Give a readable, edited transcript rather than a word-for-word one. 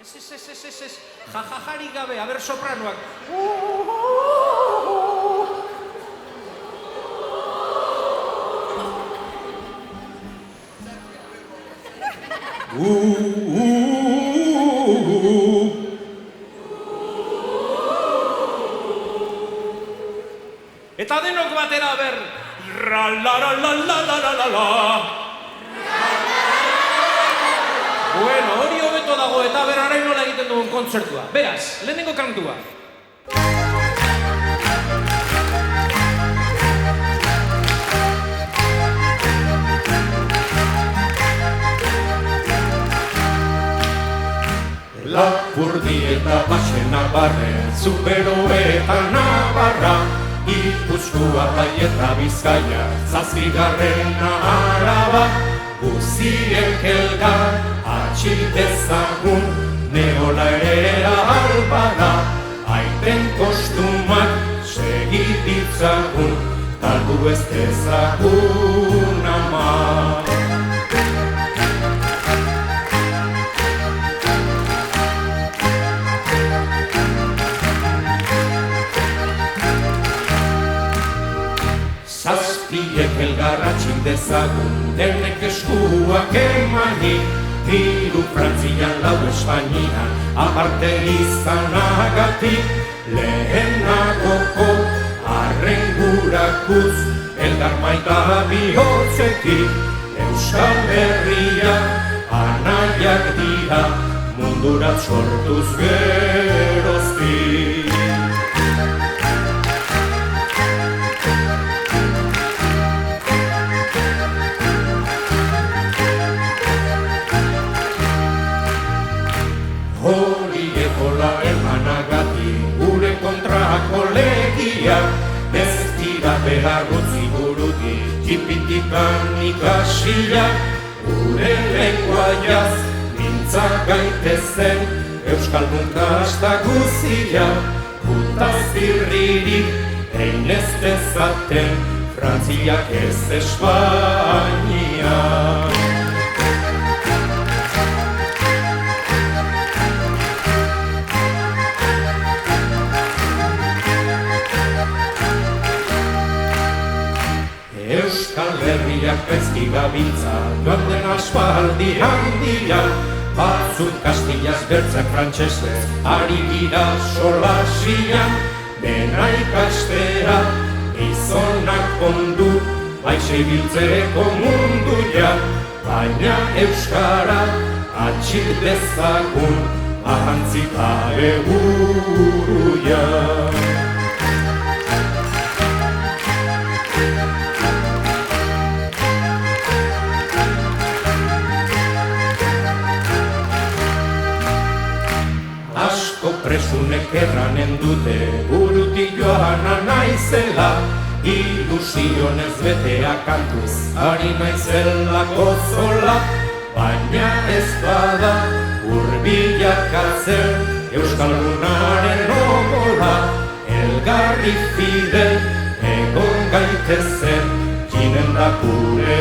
Ez, jajajarik gabe, aber sopranoak. Eta denok batera ber. Ra-la-la-la-la-la-la-la. Bueno, hori hobeto dago eta berarain nola egiten dugun kontzertua. Beraz, lehenengo kantua. Lapurdi eta Baxena barren, Zubero eta Navarra, Gipuzkoa bai eta Bizkaia, Zazpigarrena Araba, guziek elgar atxil dezagun, neola ere albada, aiten kostumak segititzagun, galdu ez dezagun ama. Zazpiek elgarratxin dezagun, denek eskuak emani, hiru Frantzian, lau Espainian, aparte izanagatik, lehenagoko arrengurakuz, elgar maita bihotzetik, Euskal Herria anaiak dira, mundurat sortuz geroztik. Gure kontrako legia, ez dira behar gutzi burutik, txipitikan ikasia, gure lenguaiaz mintza gaitezen, euskaldun kasta guzia, gutaz birririk, egin ez dezaten, Frantziak ez Espainia. Euskal Herriak bezki gabiltza, joan den aspaldi handia, batzuk kastilaz bertzak frantsesez, ari gira solasian, dena ikastera, gizonak ondu, aixe biltzeko munduia, baina euskara atxil dezagun, ahantzika eguruia. Presunek erranen dute, burutik joana naizela, ilusionez betea kantuz, ari naizela gozola, baina ez bada hurbilakatzen, euskaldunaren ogola, elgarri fidel, egon gaitezen, txinen da gure